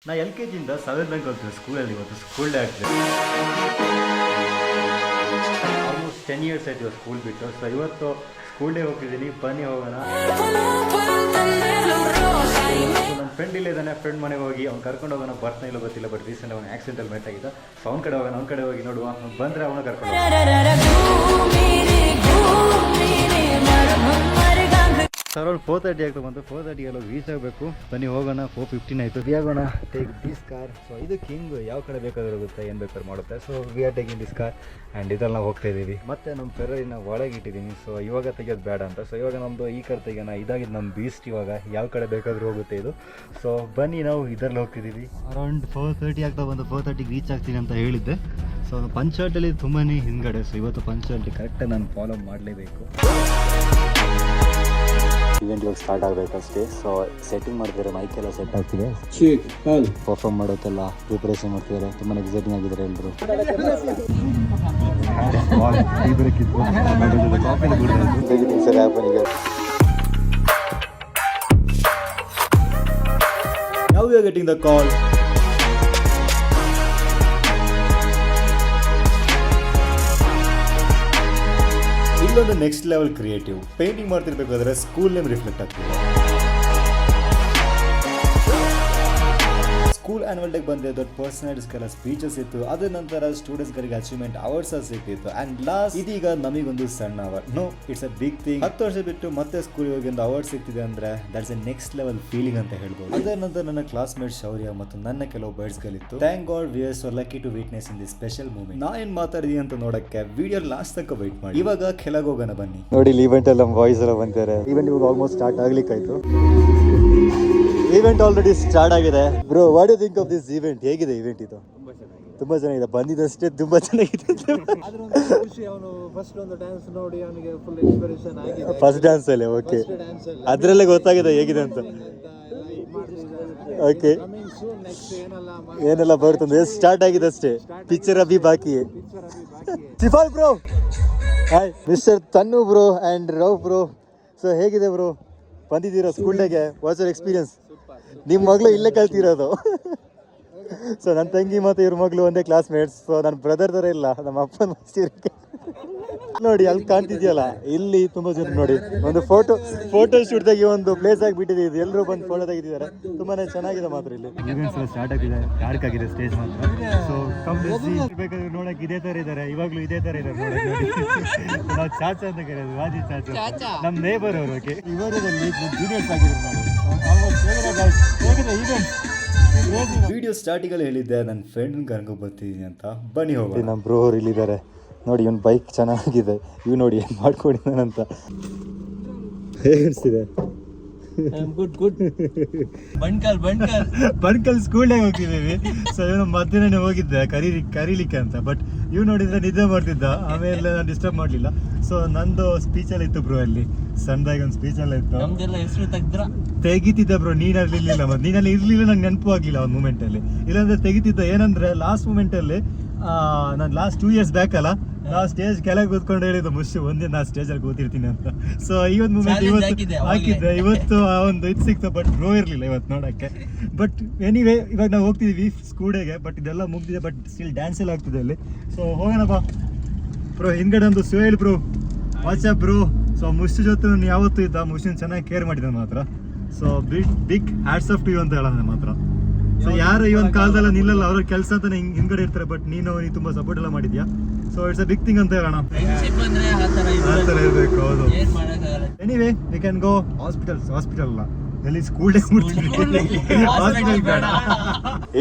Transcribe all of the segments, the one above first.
ನಾ LKG ಇಂದ 7th ತನಕ ಹೋಗ್ತೀನಿ ಸ್ಕೂಲಲ್ಲಿ. ಇವತ್ತು ಸ್ಕೂಲ್ ಡೇ ಆಗ್ತದೆ. ಆಲ್ಮೋಸ್ಟ್ 10 years ಆಯ್ತು ಸ್ಕೂಲ್ ಬಿಟ್ಟು. ಸೊ ಇವತ್ತು ಸ್ಕೂಲ್ ಡೇ ಹೋಗ್ತಿದ್ದೀನಿ, ಬನ್ನಿ ಹೋಗೋಣ. ನನ್ನ ಫ್ರೆಂಡ್ ಇಲ್ಲೇ ಇದ್ದಾನೆ, ಫ್ರೆಂಡ್ ಮನೆಗೆ ಹೋಗಿ ಅವ್ನು ಕರ್ಕೊಂಡು ಹೋಗೋಣ. ಬರ್ತಾನೆ ಇಲ್ಲ ಗೊತ್ತಿಲ್ಲ, ಬಟ್ ರೀಸೆಂಟ್ ಅವ್ನು ಆಕ್ಸಿಡೆಂಟಲ್ಲಿ ಮೆಟ್ ಆಗಿದ್ದ. ಸೊ ಅವ್ನ ಕಡೆ ಹೋಗೋಣ, ಅವ್ನ ಕಡೆ ಹೋಗಿ ನೋಡುವ. ಅವ್ನು ಬಂದರೆ ಅವನ ಕರ್ಕೊಂಡು ಸರ್. ಅವ್ರು 4:30 ಆಗ್ತಾ ಬಂತು. 4:30 ಎಲ್ಲ ರೀಚ್ ಆಗಬೇಕು. ಬನ್ನಿ ಹೋಗೋಣ. 4:15 ಆಯಿತು. We are gonna take this car. So ಇದು ಕಿಂಗ್ ಯಾವ ಕಡೆ ಬೇಕಾದ್ರೂ ಹೋಗುತ್ತೆ, ಏನು ಬೇಕಾದ್ರೂ ಮಾಡುತ್ತೆ. So we are taking this car and ಇದ್ರಲ್ಲಿ ನಾವು ಹೋಗ್ತಾ ಇದ್ದೀವಿ. ಮತ್ತು ನಮ್ಮ ಫೆರರಿನ ಒಳಗೆ ಇಟ್ಟಿದ್ದೀನಿ. ಸೊ ಇವಾಗ ತೆಗಿಯೋದು ಬೇಡ ಅಂತ. ಸೊ ಇವಾಗ ನಮ್ಮದು ಈ ಕಡೆ ತೆಗಿಯೋಣ. ಇದಾಗಿದ್ದು ನಮ್ಮ ಬೀಸ್ಟ್. ಇವಾಗ ಯಾವ ಕಡೆ ಬೇಕಾದರೂ ಹೋಗುತ್ತೆ ಇದು. ಸೊ ಬನ್ನಿ ನಾವು ಇದರಲ್ಲಿ ಹೋಗ್ತಿದ್ದೀವಿ. ಅರೌಂಡ್ 4:30 ಆಗ್ತಾ ಬಂದು 4:30 ರೀಚ್ ಆಗ್ತೀನಿ ಅಂತ ಹೇಳಿದ್ದೆ. ಸೊ ಪಂಚಾಯತಲ್ಲಿ ತುಂಬಾ ಹಿಂದ್ಗಡೆ. ಸೊ ಇವತ್ತು ಪಂಚಾಯತಿ ಕರೆಕ್ಟಾಗಿ ನಾನು ಫಾಲೋ ಮಾಡಲೇಬೇಕು. ಇವೆಂಟ್ ಇವಾಗ ಸ್ಟಾರ್ಟ್ ಆಗಬೇಕಷ್ಟೇ. ಸೊ ಸೆಟ್ಟಿಂಗ್ ಮಾಡ್ತಿದ್ದಾರೆ, ಮೈಕೆಲ್ಲ ಸೆಟ್ ಆಗ್ತಿದೆ, ಪರ್ಫಾರ್ಮ್ ಮಾಡೋಕ್ಕೆಲ್ಲ ಪ್ರಿಪರೇಷನ್ ಮಾಡ್ತಿದ್ದಾರೆ. ತುಂಬಾ ಎಕ್ಸೈಟಿಂಗ್ ಆಗಿದ್ದಾರೆ ಎಲ್ಲರೂ. Now we are getting the call. ಇಲ್ಲೊಂದು ನೆಕ್ಸ್ಟ್ ಲೆವೆಲ್ ಕ್ರಿಯೇಟಿವ್. ಪೇಂಟಿಂಗ್ ಮಾಡ್ತಿರ್ಬೇಕಾದ್ರೆ ಸ್ಕೂಲ್ ನೇಮ್ ರಿಫ್ಲೆಕ್ಟ್ ಆಗ್ತಿದೆ. ಸ್ಕೂಲ್ ಆ್ಯನ್ಯುವಲ್ ಡೇಗೆ ಬಂದರೆ ದೊಡ್ಡ ಪರ್ಸನಾಲಿಟೀಸ್ಗೆಲ್ಲ ಸ್ಪೀಚಸ್ ಇತ್ತು. ಅದ ನಂತರ ಸ್ಟೂಡೆಂಟ್ಸ್ಗಳಿಗೆ ಅಚೀವ್ಮೆಂಟ್ ಅವಾರ್ಡ್ಸ್ ಸಿಗ್ತಿತ್ತು. ಆ್ಯಂಡ್ ಲಾಸ್ಟ್ ಇದೀಗ ನಮಗೊಂದು ಸಣ್ಣ award. No, it's a big thing. 10 ವರ್ಷ ಬಿಟ್ಟು ಮತ್ತೆ ಸ್ಕೂಲಿಗೆ ಹೋಗಿ ಒಂದು ಅವಾರ್ಡ್ ಸಿಗ್ತಿದೆ ಅಂದರೆ that's A next level feeling ಅಂತ ಹೇಳ್ಬೋದು. ಅದರ ನಂತರ ನನ್ನ ಕ್ಲಾಸ್ಮೇಟ್ ಶೌರ್ಯ ಮತ್ತು ನನ್ನ ಕೆಲವು ಬರ್ಡ್ಸ್ಗಳಿತ್ತು. Thank God we are so lucky to witness in this special moment. ನಾ ಏನು ಮಾತಾಡಿದೀನಿ ಅಂತ ನೋಡಕ್ಕೆ ವಿಡಿಯೋ ಲಾಸ್ಟ್ ತನಕ ವೆಯ್ಟ್ ಮಾಡಿ. ಇವಾಗ ಕೆಳಗೆ ಹೋಗೋಣ ಬನ್ನಿ. ನೋಡಿ, ಈವೆಂಟ್ ಎಲ್ಲ ಬಾಯ್ಸ್ ಎಲ್ಲ ಬಂತಾರೆ. ಈವೆಂಟ್ ಇವಾಗ ಆಲ್ಮೋಸ್ಟ್ ಸ್ಟಾರ್ಟ್ ಆಗ್ಲಿಕ್ಕಾಯ್ತು. ಈವೆಂಟ್ ಆಲ್ರೆಡಿ ಸ್ಟಾರ್ಟ್ ಆಗಿದೆ. Bro, what you think of this event? ಹೇಗಿದೆ ಈವೆಂಟ್ ಇದು? ತುಂಬಾ ಚೆನ್ನಾಗಿದೆ. ಬಂದಿದ್ದಷ್ಟೇ ತುಂಬಾ ಚೆನ್ನಾಗಿದೆ. ಫಸ್ಟ್ ಡ್ಯಾನ್ಸ್ ಅಲ್ಲಿ ಓಕೆ, ಅದ್ರಲ್ಲೇ ಗೊತ್ತಾಗಿದೆ ಹೇಗಿದೆ ಅಂತ. ಓಕೆ, ಏನೆಲ್ಲ ಬರ್ತದೆ, ಸ್ಟಾರ್ಟ್ ಆಗಿದೆ ಅಷ್ಟೇ. ಪಿಕ್ಚರ್ ಅಭಿ ಬಾಕಿ. ಸಿಫಾಲ್ ಬ್ರೋ, ಹಾಯ್ ಮಿಸ್ಟರ್ ತನ್ನು ಬ್ರೋ ಆ್ಯಂಡ್ ರವ್ ಬ್ರೋ. ಸೊ ಹೇಗಿದೆ ಬ್ರೋ, ಬಂದಿದ್ದೀರಾ ಸ್ಕೂಲ್ ಡೇಗೆ? What's your experience? ನಿಮ್ಮ ಮಗಳು ಇಲ್ಲೇ ಕಲ್ತಿರೋದು. ಸೊ ನನ್ನ ತಂಗಿ ಮತ್ತು ಇವ್ರ ಮಗಳು ಒಂದೇ ಕ್ಲಾಸ್ಮೇಟ್ಸ್. ಸೊ ನನ್ನ ಬ್ರದರ್ ಥರ ಇಲ್ಲ, ನಮ್ಮ ಅಪ್ಪನ ನೋಡಿ ಅಲ್ಲಿ ಕಾಣ್ತಿದ್ಯಲ್ಲ, ಇಲ್ಲಿ ತುಂಬಾ ಜನ ನೋಡಿ ಒಂದು ಫೋಟೋ ಶೂಟ್ ತೆಗಿ ಒಂದು ಪ್ಲೇಸ್ ಆಗಿಬಿಟ್ಟಿದೆ. ಎಲ್ಲರೂ ಬಂದು ಫೋಟೋ ತೆಗಿತಿದ್ದಾರೆ. ತುಂಬಾನೇ ಚೆನ್ನಾಗಿದೆ ಮಾತ್ರ. ಇಲ್ಲಿ ಈವೆಂಟ್ಸ್ ಸ್ಟಾರ್ಟ್ ಆಗಿದೆ, ಡಾರ್ಕ್ ಆಗಿದೆ ಸ್ಟೇಜ್ ಮಾತ್ರ. ಸೊ ಬೇಕಾದ್ರೆ ನೋಡಕ್ಕೆ ಇದೇ ತರ ಇದ್ದಾರೆ, ಇವಾಗಲೂ ಇದೇ ತರ ಇದ್ದಾರೆ ನೋಡಕ್ಕೆ. ನಾವು ಚಾಚಾ ಅಂತ ಕರೆಯೋದು, ವಾಜಿ ಚಾಚಾ, ನಮ್ಮ ನೇಬರ್ ಅವರು. ಓಕೆ, ಇವರಲ್ಲಿ ಜೂನಿಯರ್ಸ್ ಆಗಿದ್ರು ನೋಡಿ. ವಿಡಿಯೋ ಸ್ಟಾರ್ಟಿಂಗಲ್ಲಿ ಹೇಳಿದ್ದೆ ನನ್ನ ಫ್ರೆಂಡ್ ಕರ್ಕೊಂಡು ಬರ್ತಿದ್ದೀನಿ ಅಂತ. ಬನ್ನಿ ಹೋಗಿ. ನಮ್ಮ ಬ್ರೋ ಅವ್ರು ಇಲ್ಲಿದ್ದಾರೆ ನೋಡಿ. ಇವನ್ ಬೈಕ್ ಚೆನ್ನಾಗಿದೆ, ಇವ್ ನೋಡಿ ಏನು ಮಾಡ್ಕೊಂಡಿದ್ದಾನಂತ. ಹೇಗೆ ಅನಿಸ್ತಿದೆ? Bankal school day ಹೋಗ್ತಿದ್ದೀವಿ. ಸೊ ಇವನು ಮಧ್ಯಾಹ್ನ ಹೋಗಿದ್ದೆ ಕರೀಲಿಕ್ಕೆ ಅಂತ. ಬಟ್ ಇವ್ ನೋಡಿದ್ರೆ ನಿದ್ದೆ ಮಾಡ್ತಿದ್ದ. ಆಮೇಲೆ ನಾನು ಡಿಸ್ಟರ್ಬ್ ಮಾಡಲಿಲ್ಲ. ಸೊ ನಂದು ಸ್ಪೀಚಲ್ಲಿ ಇತ್ತು ಬ್ರೋ, ಅಲ್ಲಿ ಸಣ್ಣದಾಗಿ ಒಂದು ಸ್ಪೀಚಲ್ಲ ಇತ್ತು. ತೆಗಿತಿದ್ದೆ ಬ್ರೋ, ನೀನಲ್ಲಿ ಇರ್ಲಿಲ್ಲ. ಮತ್ತೆ ನೀನಲ್ಲಿ ಇರ್ಲಿಲ್ಲ, ನಂಗೆ ನೆನಪು ಆಗ್ಲಿಲ್ಲ ಒಂದು ಮೂಮೆಂಟಲ್ಲಿ. ಇಲ್ಲಾಂದ್ರೆ ತೆಗಿತಿದ್ದ. ಏನಂದ್ರೆ ಲಾಸ್ಟ್ ಮೂಮೆಂಟಲ್ಲಿ ನಾನು ಲಾಸ್ಟ್ 2 years ಬ್ಯಾಕ್ ಅಲ್ಲ, ನಾವು ಸ್ಟೇಜ್ ಕೆಳಗೆ ಕೂತ್ಕೊಂಡು ಹೇಳಿದ್ದು ಮುಷ್ಟಿ ಒಂದಿನ ನಾ ಸ್ಟೇಜಲ್ಲಿ ಕೂತಿರ್ತೀನಿ ಅಂತ. ಸೊ ಈ ಒಂದು ಮೂಮೆಂಟ್ ಇವತ್ತು ಹಾಕಿದ್ದೆ. ಇವತ್ತು ಆ ಒಂದು ಇದು ಸಿಕ್ತು, ಬಟ್ ಬ್ರೋ ಇರಲಿಲ್ಲ ಇವತ್ತು ನೋಡೋಕ್ಕೆ. ಬಟ್ ಎನಿವೇ ಇವಾಗ ನಾವು ಹೋಗ್ತಿದ್ದೀವಿ ಸ್ಕೂಲ್ ಡೇಗೆ. ಬಟ್ ಇದೆಲ್ಲ ಮುಗ್ದಿದೆ, ಬಟ್ ಸ್ಟಿಲ್ ಡ್ಯಾನ್ಸ್ ಎಲ್ಲ ಆಗ್ತಿದೆ ಅಲ್ಲಿ. ಸೊ ಹೋಗೋಣ ಬಾ ಬ್ರೋ. ಹಿಂದ್ಗಡೆ ಒಂದು Suhail bro, WhatsApp bro. So ಮುಷ್ಟಿ ಜೊತೆ ನಾನು ಯಾವತ್ತೂ ಇದ್ದ, ಮುಷ್ಟಿನ ಚೆನ್ನಾಗಿ ಕೇರ್ ಮಾಡಿದ್ದಾನೆ ಮಾತ್ರ. So big hats off to you ಅಂತ ಹೇಳೋಣ ಮಾತ್ರ. ಸೊ ಯಾರು ಈ ಒಂದು ಕಾಲದಲ್ಲ ನಿಲ್ಲಲ್ಲ, ಅವ್ರ ಕೆಲಸ ಅಂತ ಹಿಂದ್ಗಡೆ ಇರ್ತಾರೆ. ಬಟ್ ನೀನು ತುಂಬಾ ಸಪೋರ್ಟ್ ಎಲ್ಲ ಮಾಡಿದ್ಯಾ. So it's a big thing ಅಂತ ಹೇಳೋಣ. ಆ ಥರ ಇರಬೇಕು. ಹೌದು. Anyway we can go hospital ಅಲ್ಲ, ಎಲ್ಲಿ ಸ್ಕೂಲ್ ಡೇ ಹಾಸ್ಪಿಟಲ್ ಬೇಡ.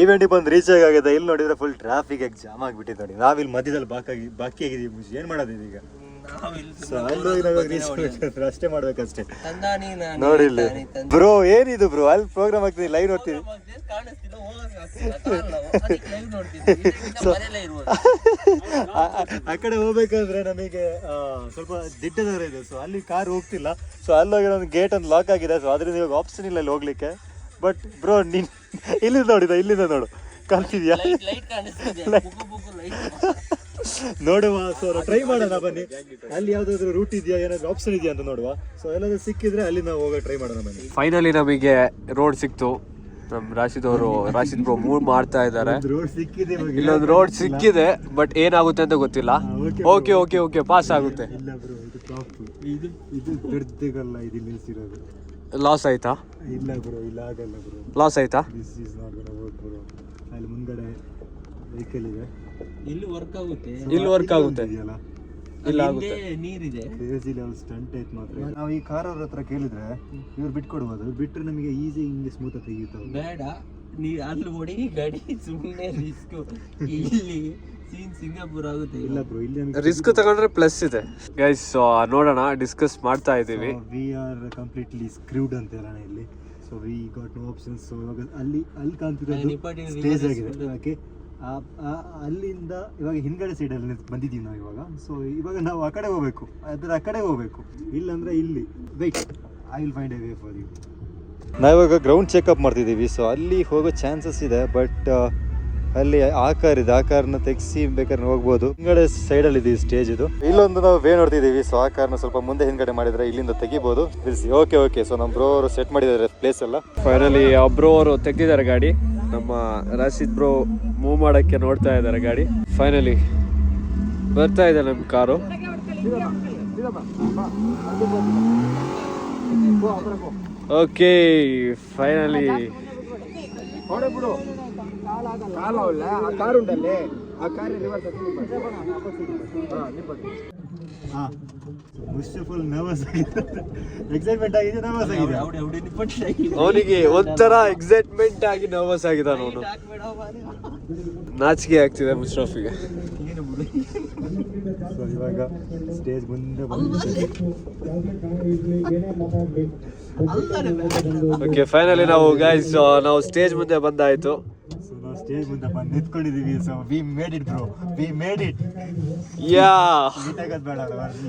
ಈವೆಂಟಿಗೆ ಬಂದು ರೀಚ್ ಆಗಿದೆ. ಇಲ್ಲಿ ನೋಡಿದ್ರೆ ಫುಲ್ ಟ್ರಾಫಿಕ್ ಜಾಮ್ ಆಗಿಬಿಟ್ಟಿದೆ ನೋಡಿ. ನಾವಿಲ್ಲಿ ಮಧ್ಯದಲ್ಲಿ ಬಾಕಿ ಆಗಿದ್ದೀವಿ. ಏನ್ ಮಾಡೋದು ಈಗ? ಅಷ್ಟೇ ಮಾಡ್ಬೇಕಷ್ಟೇ ನೋಡಿ. ಇಲ್ಲಿ ಬ್ರೋ ಏನಿದು ಬ್ರೋ, ಅಲ್ಲಿ ಪ್ರೋಗ್ರಾಮ್ ಆಗ್ತಿದೆ, ಲೈವ್ ನೋಡ್ತೀವಿ. ಆ ಕಡೆ ಹೋಗ್ಬೇಕಾದ್ರೆ ನಮಗೆ ಸ್ವಲ್ಪ ದಿಟ್ಟದಾರ ಇದೆ. ಸೊ ಅಲ್ಲಿ ಕಾರ್ ಹೋಗ್ತಿಲ್ಲ. ಸೊ ಅಲ್ಲೋಗಿ ಒಂದು ಗೇಟ್ ಒಂದು ಲಾಕ್ ಆಗಿದೆ. ಸೊ ಅದರಿಂದ ಇವಾಗ ಆಪ್ಷನ್ ಇಲ್ಲ ಅಲ್ಲಿ ಹೋಗ್ಲಿಕ್ಕೆ. ಬಟ್ ಬ್ರೋ ನೀನ್ ಇಲ್ಲಿಂದ ನೋಡು, ಕಾಣ್ತಿದ್ಯಾ? ನೋಡುವ. ಸೊ ಟ್ರೈ ಮಾಡೋಣ ಬನ್ನಿ. ಅಲ್ಲಿ ಯಾವ್ದಾದ್ರು ರೂಟ್ ಇದೆಯಾ, ಏನಾದ್ರು ಆಪ್ಷನ್ ಇದೆಯಾ ಅಂತ ನೋಡುವ. ಸೊ ಎಲ್ಲಾದ್ರೂ ಸಿಕ್ಕಿದ್ರೆ ಅಲ್ಲಿ ನಾವು ಹೋಗೋ ಟ್ರೈ ಮಾಡೋಣ ಬನ್ನಿ. ಫೈನಲಿ ನಮಗೆ ರೋಡ್ ಸಿಕ್ತು. ನಮ್ಮ ರಾಶಿದ್ ಬ್ರೋ ಮೂವ್ ಮಾಡ್ತಾ ಇದ್ದಾರೆ. ರೋಡ್ ಸಿಕ್ಕಿದೆ ಇಲ್ಲೊಂದು ರೋಡ್ ಸಿಕ್ಕಿದೆ, ಬಟ್ ಏನಾಗುತ್ತೆ ಅಂತ ಗೊತ್ತಿಲ್ಲ. ಓಕೆ ಪಾಸ್ ಆಗುತ್ತೆ. ಇಲ್ಲ ಬ್ರೋ, ಇದು ಟಾಪ್. ಇದು ದೊಡ್ಡಗಲ್ಲ, ಇದು ನಿಲ್ಸಿರೋದು. ಲಾಸ್ ಆಯ್ತಾ? ಇಲ್ಲ ಬ್ರೋ, ಇಲ್ಲ ಆಗಲ್ಲ ಬ್ರೋ. ಲಾಸ್ ಆಯ್ತಾ? This is not gonna work bro. ಅಲ್ಲಿ ಮುಂಗಡೆ ವೆಹಿಕಲ್ ಇದೆ, ಇಲ್ಲಿ ವರ್ಕ್ ಆಗುತ್ತೆ ಇಲ್ಲ ಆಗುತ್ತೆ. ನೀರಿದೆ, ಕ್ರೇಜಿ ಲೆವೆಲ್ ಸ್ಟಂಟ್ ಐತ್ ಮಾತ್ರ. ನಾವು ಈ ಕಾರ್ ಅವ್ರ ಹತ್ರ ಕೇಳಿದ್ರೆ ಇವ್ರು ಬಿಟ್ಕೊಡ್ಬೋದು. ಇವ್ರು ಬಿಟ್ರೆ ನಮಗೆ ಈಸಿ ಹಿಂಗೆ ಸ್ಮೂತ್ ಆಗಿ ತೆಗಿತಾವೆ. ಬೇಡ ನೀ ಅಲ್ಲಿ ಓಡಿ ಗಾಡಿ ಸುಮ್ಮನೆ ರಿಸ್ಕ್. ಇಲ್ಲಿ ಸೀನ್ ಸಿಂಗಾಪುರ್ ಆಗುತ್ತೆ. ಇಲ್ಲ ಬ್ರೋ, ಇಲ್ಲಿ ರಿಸ್ಕ್ ತಗೊಂಡ್ರೆ ಪ್ಲಸ್ ಇದೆ ಗೈಸ್. ನೋಡೋಣ, ಡಿಸ್ಕಸ್ ಮಾಡ್ತಾ ಇದೀವಿ. ವಿ ಆರ್ ಕಂಪ್ಲೀಟ್ಲಿ ಸ್ಕ್ರೂಡ್ ಅಂತ ಹೇಳೋಣ ಇಲ್ಲಿ. So we got no options. So ಇವಾಗ ಅಲ್ಲಿ ಕಾಣ್ತಿರೋದು ಸ್ಟೇಜ್ ಆಗಿದೆ. ಓಕೆ, ಅಲ್ಲಿಂದ ಇವಾಗ ಹಿಂದ್ಗಡೆ ಸೈಡಲ್ಲಿ ಬಂದಿದ್ದೀವಿ ನಾವು ಇವಾಗ. ಸೊ ಇವಾಗ ನಾವು ಆ ಕಡೆ ಹೋಗ್ಬೇಕು, ಅದರ ಆ ಕಡೆ ಹೋಗ್ಬೇಕು. ಇಲ್ಲಾಂದ್ರೆ ಇಲ್ಲಿ wait, I will find a way for you. ನಾವಿವಾಗ ಗ್ರೌಂಡ್ ಚೆಕಪ್ ಮಾಡ್ತಿದ್ದೀವಿ. ಸೊ ಅಲ್ಲಿ ಹೋಗೋ ಚಾನ್ಸಸ್ ಇದೆ, ಬಟ್ ಅಲ್ಲಿ ಆ ಕಾರ್ ಇದೆ, ಆ ಕಾರ್ನ ತೆಗಿಸಿ ಬೇಕಾದ್ರೆ ಹೋಗ್ಬೋದು. ಹಿಂದ್ಗಡೆ ಸೈಡಲ್ಲಿ ಇದೆ ಸ್ಟೇಜ್ ಇದು. ಇಲ್ಲೊಂದು ನಾವು ವೇ ನೋಡ್ತಿದ್ದೀವಿ. ಸೊ ಆ ಕಾರ್ನ ಸ್ವಲ್ಪ ಮುಂದೆ ಹಿಂದ್ಗಡೆ ಮಾಡಿದ್ರೆ ಇಲ್ಲಿಂದ ತೆಗಿಬೋದು. ಓಕೆ. ಸೊ ನಮ್ಮ ಬ್ರೋ ಅವರು ಸೆಟ್ ಮಾಡಿದ್ದಾರೆ ಪ್ಲೇಸ್ ಎಲ್ಲ. ಫೈನಲಿ ಬ್ರೋ ಅವರು ತೆಗ್ದಿದ್ದಾರೆ ಗಾಡಿ. ನಮ್ಮ ರಾಶಿದ್ ಬ್ರೋ ಮೂವ್ ಮಾಡಕ್ಕೆ ನೋಡ್ತಾ ಇದ್ದಾರೆ ಗಾಡಿ. ಫೈನಲಿ ಬರ್ತಾ ಇದೆ ನಮ್ಮ car. Okay, finally full nervous ಆಗಿದೆ, ಎಕ್ಸೈಟ್ಮೆಂಟ್ ಆಗಿದೆ, ನರ್ವಸ್ ಆಗಿದೆ. ಅವನಿಗೆ ಒಂಥರ ಎಕ್ಸೈಟ್ಮೆಂಟ್ ಆಗಿ ನರ್ವಸ್ ಆಗಿದ್ದಾನೆ ಅವನು. ನಾಚಿಕೆ ಆಗ್ತಿದೆ ಮುಷ್ರಫಿಗೆ. ಇವಾಗ ಸ್ಟೇಜ್ ಮುಂದೆ ಓಕೆ, ಫೈನಲಿ ನಾವು ಗೈಸ್ ನಾವು ಸ್ಟೇಜ್ ಮುಂದೆ ಬಂದಾಯ್ತು. ಸ್ಟೇಜ್ ಮುಂದೆ ಬಂದು ನಿಂತ್ಕೊಂಡಿದೀವಿ. So we made it bro, we made it. Yeah, ಬೇಡ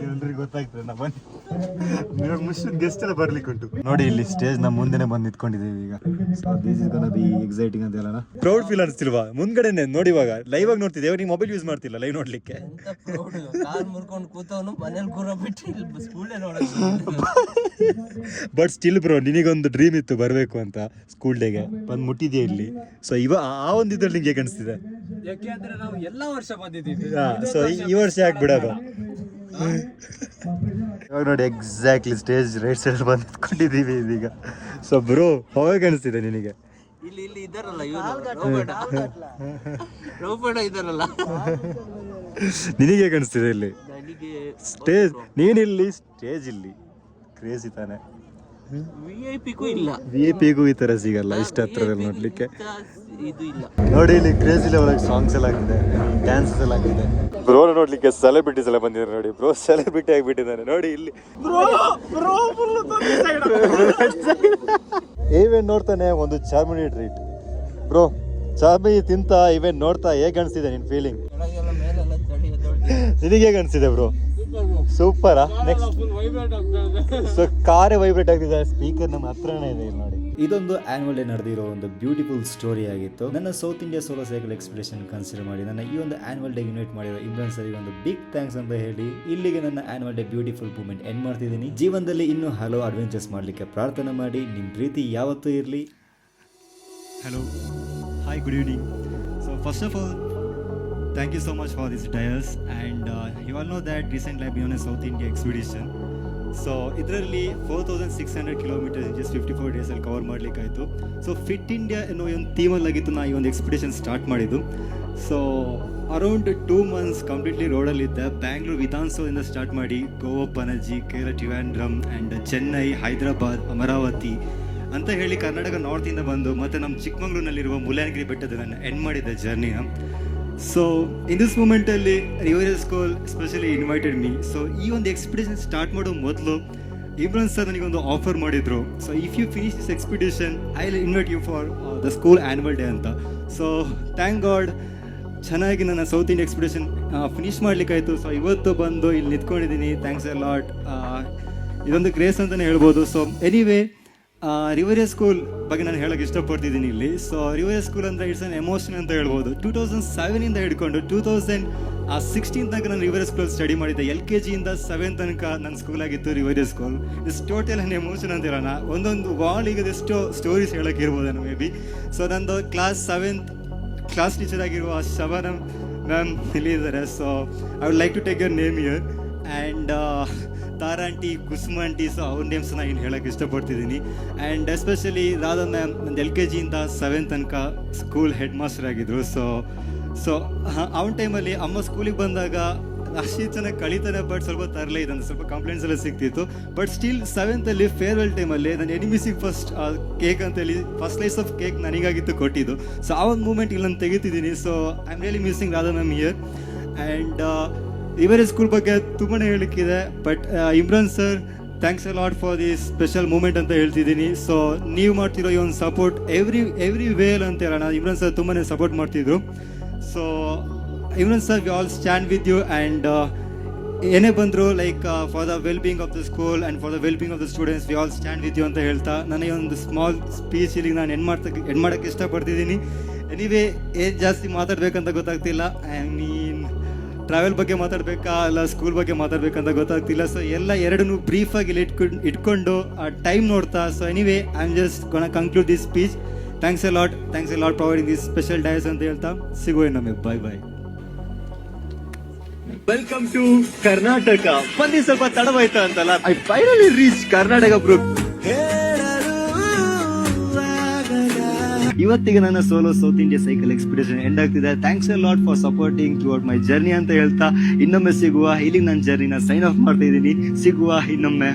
ಎಲ್ರಿಗೂ ಗೊತ್ತಾಗ್ತದೆ. ನಾ ಬಂದು ಮುಷ್ಟಿನ ಗೆಸ್ಟ್ ಎಲ್ಲ ಬರ್ಲಿಕ್ಕೆ ಉಂಟು ನೋಡಿ. ಇಲ್ಲಿ ಸ್ಟೇಜ್ ನ ಮುಂದೆನೆ ಬಂದು ನಿಂತ್ಕೊಂಡಿದೀವಿ ಈಗ. So this is gonna B exciting ಅಂತ ಹೇಳೋಣ. Proud feel ಅನಿಸ್ತಿಲ್ವಾ? ಮುಂದ್ಗಡೆನೆ ನೋಡಿ, ಇವಾಗ ಲೈವ್ ಆಗಿ ನೋಡ್ತಿದ್ದೇವೆ. ನೀವು ಮೊಬೈಲ್ ಯೂಸ್ ಮಾಡ್ತಿಲ್ಲ ಲೈವ್ ನೋಡ್ಲಿಕ್ಕೆ. ಕಾಲ್ ಮುರ್ಕೊಂಡು ಕೂತವನು ಮನೇಲಿ ಕೂರ ಬಿಟ್ಟು ಸ್ಕೂಲೇ ನೋಡೋದು. ಬಟ್ ಸ್ಟಿಲ್ ಬ್ರೋ, ನಿನಗೊಂದು ಡ್ರೀಮ್ ಇತ್ತು ಬರಬೇಕು ಅಂತ ಸ್ಕೂಲ್ ಡೇಗೆ, ಬಂದು ಮುಟ್ಟಿದ್ಯಾ ಇಲ್ಲಿ. ಸೊ ಆ ಒಂದು ಇದ್ರಲ್ಲಿ ನಿಂಗೆ ಕಾಣಿಸ್ತಿದೆ. ಯಾಕೆಂದ್ರೆ ನಾವು ಎಲ್ಲ ವರ್ಷ ಬಂದಿದ್ದೀವಿ. ಸೊ ಈ ವರ್ಷ ಯಾಕೆ ಬಿಡೋದು? ಇವಾಗ ನೋಡಿ ಎಕ್ಸಾಕ್ಟ್ಲಿ ಸ್ಟೇಜ್ ರೈಟ್ ಸೈಡ್ ಬಂದು ನಿಂತ್ಕೊಂಡಿದ್ದೀವಿ ಇದೀಗ. ಸೊ ಬ್ರೋ, ಹೋಗಿ ಕಾಣಿಸ್ತಿದೆ ನಿನಗೆ? ಇಲ್ಲಿ ಇದ್ದಾರಲ್ಲ ರೋಬೋಟ ಇದ್ದಾರಲ್ಲ, ನಿನಗೆ ಕಾಣಿಸ್ತಿದೆ ಇಲ್ಲಿ ಸ್ಟೇಜ್? ನೀನಿಲ್ಲಿ ಸ್ಟೇಜ್ ಇಲ್ಲಿ ಕ್ರೇಜಿ ತಾನೆ. VIP-ಗೂ ಈ ತರ ಸಿಗಲ್ಲ ಇಷ್ಟ ಹತ್ರದಲ್ಲಿ ನೋಡ್ಲಿಕ್ಕೆ. ಇದು ಇಲ್ಲ ನೋಡಿ, ಇಲ್ಲಿ ಕ್ರೇಜಿ ಲೆವೆಲ್ ಸಾಂಗ್ಸ್ ಎಲ್ಲ ಆಗಿದೆ, ಡ್ಯಾನ್ಸಸ್ ಎಲ್ಲ ಆಗಿದೆ. ಬ್ರೋ ನೋಡ್ಲಿಕ್ಕೆ ಸೆಲೆಬ್ರಿಟೀಸ್ ಎಲ್ಲ ಬಂದಿದ್ದಾರೆ ನೋಡಿ. ಬ್ರೋ ಸೆಲೆಬ್ರಿಟಿ ಆಗಿಬಿಟ್ಟಿದ್ದಾನೆ ನೋಡಿ ಇಲ್ಲಿ. ಇವೆಂಟ್ ನೋಡ್ತಾನೆ ಒಂದು ಚಾರ್ಮಿನಿ ಟ್ರೀಟ್. ಬ್ರೋ ಚಾರ್ಮಿನಿ ತಿಂತ ಇವೆಂಟ್ ನೋಡ್ತಾ ಹೇಗೆ ಅನಿಸ್ತಿದೆ ನಿನ್ ಫೀಲಿಂಗ್? ನಿನಗೆ ಹೇಗೆ ಅನಿಸ್ತಿದೆ ಬ್ರೋ? ಸೂಪರಾ? ನೆಕ್ಸ್ಟ್ ಸೊ ಕಾರೇ ವೈಬ್ರೇಟ್ ಆಗ್ತಿದೆ, ಸ್ಪೀಕರ್ ನಮ್ಮ ಹತ್ರನೇ ಇದೆ ಇಲ್ಲಿ ನೋಡಿ. ಇದೊಂದು ಆನ್ಯುವಲ್ ಡೇ ನಡೆದಿರೋ ಒಂದು ಬ್ಯೂಟಿಫುಲ್ ಸ್ಟೋರಿ ಆಗಿತ್ತು. ನನ್ನ south India solo cycle expedition consider ಮಾಡಿ ನನ್ನ ಈ ಒಂದು ಆನ್ಯುವಲ್ ಡೇ ಇನ್ವೈಟ್ ಮಾಡಿರೋ ಇಮ್ರಾನ್ ಸರಿಗೆ ಒಂದು ಬಿಗ್ ಥ್ಯಾಂಕ್ಸ್ ಅಂತ ಹೇಳಿ ಇಲ್ಲಿಗೆ ನನ್ನ annual day beautiful moment end ಮಾಡ್ತಿದ್ದೀನಿ. ಜೀವನದಲ್ಲಿ ಇನ್ನೂ ಹಲವು ಅಡ್ವೆಂಚರ್ಸ್ ಮಾಡಲಿಕ್ಕೆ ಪ್ರಾರ್ಥನೆ ಮಾಡಿ. ನಿಮ್ಮ ಪ್ರೀತಿ ಯಾವತ್ತೂ ಇರಲಿ. Hello, hi, good evening. So first of all, thank you so much for this dias, and you all know that recently I've been on a South India expedition. So ಇದರಲ್ಲಿ 4600 ಕಿಲೋಮೀಟರ್ ಇನ್ ಜಸ್ಟ್ 54 ಡೇಸಲ್ಲಿ cover ಮಾಡಲಿಕ್ಕಾಯಿತು. So fit India ಅನ್ನೋ ಒಂದು ಥೀಮಲ್ಲಾಗಿತ್ತು ನಾ ಈ ಒಂದು expedition start ಮಾಡಿದ್ದು. ಸೊ ಅರೌಂಡ್ 2 months ಕಂಪ್ಲೀಟ್ಲಿ ರೋಡಲ್ಲಿದ್ದೆ. ಬ್ಯಾಂಗ್ಳೂರು ವಿಧಾನಸೌಧದಿಂದ ಸ್ಟಾರ್ಟ್ ಮಾಡಿ ಗೋವಾ, ಪಣಜಿ, ಕೇರಳ ಟ್ರಿವಾಂಡ್ರಮ್ ಆ್ಯಂಡ್ ಚೆನ್ನೈ, ಹೈದರಾಬಾದ್, ಅಮರಾವತಿ ಅಂತ ಹೇಳಿ ಕರ್ನಾಟಕ ನಾರ್ತಿಂದ ಬಂದು ಮತ್ತು ನಮ್ಮ ಚಿಕ್ಕಮಂಗ್ಳೂರಿನಲ್ಲಿರುವ ಮುಳ್ಳಯ್ಯನಗಿರಿ ಬೆಟ್ಟದ ನಾನು ಎಂಡ್ ಮಾಡಿದ್ದೆ ಜರ್ನಿನ. ಸೊ ಇನ್ ದಿಸ್ ಮೂಮೆಂಟಲ್ಲಿ river school especially invited me. So ಈ ಒಂದು ಎಕ್ಸ್ಪಿಡಿಷನ್ ಸ್ಟಾರ್ಟ್ ಮಾಡೋ ಮೊದಲು ಇಮ್ರಾನ್ ಸರ್ ನನಗೊಂದು ಆಫರ್ ಮಾಡಿದರು. So if you finish this expedition I will invite you for the school annual day ಅಂತ. ಸೊ ಥ್ಯಾಂಕ್ ಗಾಡ್ ಚೆನ್ನಾಗಿ ನನ್ನ ಸೌತ್ ಇಂಡಿಯಾ ಎಕ್ಸ್ಪಿಡಿಷನ್ ಫಿನಿಶ್ ಮಾಡಲಿಕ್ಕಾಯಿತು. ಸೊ ಇವತ್ತು ಬಂದು ಇಲ್ಲಿ ನಿಂತ್ಕೊಂಡಿದ್ದೀನಿ. Thanks a lot. ಇದೊಂದು ಗ್ರೇಸ್ ಅಂತಲೇ ಹೇಳ್ಬೋದು. ಸೊ ಎನಿವೇ ರಿವರಿಯಾ ಸ್ಕೂಲ್ ಬಗ್ಗೆ ನಾನು ಹೇಳೋಕ್ಕೆ ಇಷ್ಟಪಡ್ತಿದ್ದೀನಿ ಇಲ್ಲಿ. ಸೊ ರಿವರಿಯಾ ಸ್ಕೂಲ್ ಅಂದರೆ ಇಟ್ಸ್ ಅನ್ ಎಮೋಷನ್ ಅಂತ ಹೇಳ್ಬೋದು. 2007 ಹಿಡ್ಕೊಂಡು 2016 ತನಕ ನಾನು ರಿವರಿಯಾ ಸ್ಕೂಲ್ ಸ್ಟಡಿ ಮಾಡಿದ್ದೆ. LKG ಇಂದ 7 ತನಕ ನನ್ನ ಸ್ಕೂಲ್ ಆಗಿತ್ತು Riviera school. It's total an emotion ಅಂತ ಹೇಳೋಣ. ಒಂದೊಂದು ವಾಲಿಗೆ ಎಷ್ಟೋ ಸ್ಟೋರೀಸ್ ಹೇಳೋಕ್ಕೆ ಇರ್ಬೋದೇನೋ ಮೇ ಬಿ. ಸೊ ನಂದು ಕ್ಲಾಸ್ 7th ಕ್ಲಾಸ್ ಟೀಚರ್ ಆಗಿರುವ ಶಬನಮ್ ಮ್ಯಾಮ್ ಇಲ್ಲಿದ್ದಾರೆ. So I would like to take your name here. And Tara aunty, Kusuma aunty, so ಅವ್ರ ನೇಮ್ಸನ್ನ ಏನು ಹೇಳೋಕ್ಕೆ ಇಷ್ಟಪಡ್ತಿದ್ದೀನಿ. ಆ್ಯಂಡ್ ಎಸ್ಪೆಷಲಿ ರಾಧಾ ಮ್ಯಾಮ್ ನಂದು LKG ಇಂದ 7 ತನಕ ಸ್ಕೂಲ್ ಹೆಡ್ ಮಾಸ್ಟರ್ ಆಗಿದ್ದರು. ಸೊ ಅವನ ಟೈಮಲ್ಲಿ ಅಮ್ಮ ಸ್ಕೂಲಿಗೆ ಬಂದಾಗ ಅಷ್ಟು ಚೆನ್ನಾಗಿ ಕಳೀತಾನೆ, ಬಟ್ ಸ್ವಲ್ಪ ತರಲೇ ಇದೆ, ಸ್ವಲ್ಪ ಕಂಪ್ಲೇಂಟ್ಸ್ ಎಲ್ಲ ಸಿಗ್ತಿತ್ತು. ಬಟ್ ಸ್ಟಿಲ್ 7th ಫೇರ್ವೆಲ್ ಟೈಮಲ್ಲಿ ನಾನು ಎನಿಮಿಸಿಗೆ ಫಸ್ಟ್ ಕೇಕ್ ಅಂತೇಳಿ ಫಸ್ಟ್ ಸ್ಲೈಸ್ ಆಫ್ ಕೇಕ್ ನನಗಾಗಿತ್ತು ಕೊಟ್ಟಿದ್ದು. ಸೊ ಆ ಒಂದು ಮೂಮೆಂಟ್ ಇಲ್ಲಿ ನಾನು ತೆಗಿತಿದ್ದೀನಿ. So I am really missing Radha ma'am here. And Riviera school ಬಗ್ಗೆ ತುಂಬಾ ಹೇಳಲಿಕ್ಕಿದೆ, but Imran sir thanks a lot for this special moment ಅಂತ ಹೇಳ್ತಿದ್ದೀನಿ. ಸೊ ನೀವು ಮಾಡ್ತಿರೋ ಈ ಒಂದು ಸಪೋರ್ಟ್ ಎವ್ರಿ ವೇಲ್ ಅಂತ ಹೇಳೋಣ. ಇಮ್ರಾನ್ ಸರ್ ತುಂಬಾ ಸಪೋರ್ಟ್ ಮಾಡ್ತಿದ್ರು. So Imran sir, we all stand with you. And ಏನೇ ಬಂದರು like for the well being of the school and for the well being of the students, we all stand with you ಅಂತ ಹೇಳ್ತಾ ನನಗೆ ಒಂದು small speech ಇಲ್ಲಿ ನಾನು end ಮಾಡೋಕ್ಕೆ ಇಷ್ಟಪಡ್ತಿದ್ದೀನಿ. Anyway ಏನು ಜಾಸ್ತಿ ಮಾತಾಡಬೇಕಂತ ಗೊತ್ತಾಗ್ತಿಲ್ಲ. ಐ ಮೀನ್ ಟ್ರಾವೆಲ್ ಬಗ್ಗೆ ಮಾತಾಡಬೇಕಾ ಅಲ್ಲ ಸ್ಕೂಲ್ ಬಗ್ಗೆ ಮಾತಾಡಬೇಕಂತ ಗೊತ್ತಾಗ್ತಿಲ್ಲ. ಸೊ ಎಲ್ಲ ಎರಡನ್ನೂ ಬ್ರೀಫಾಗಿ ಇಲ್ಲಿ ಇಟ್ಕೊಂಡು ಆ ಟೈಮ್ ನೋಡ್ತಾ. So anyway I am just gonna conclude this speech. Thanks a lot providing this special days ಅಂತ ಹೇಳ್ತಾ ಸಿಗುವೆ ನಮಗೆ. ಬಾಯ್. Welcome to Karnataka. ಬನ್ನಿ, ಸ್ವಲ್ಪ ತಡವಾಯ್ತಾ ಅಂತಲ್ಲ. I finally reach Karnataka bro. ಇವತ್ತಿಗೆ ನನ್ನ solo south India cycle expedition end ಆಗ್ತಿದೆ. Thanks a lot for supporting throughout my journey ಅಂತ ಹೇಳ್ತಾ ಇನ್ನೊಮ್ಮೆ ಸಿಗುವ. ಇಲ್ಲಿ ನನ್ನ ಜರ್ನಿನ ಸೈನ್ ಆಫ್ ಮಾಡ್ತಾ ಇದ್ದೀನಿ. ಸಿಗುವ ಇನ್ನೊಮ್ಮೆ.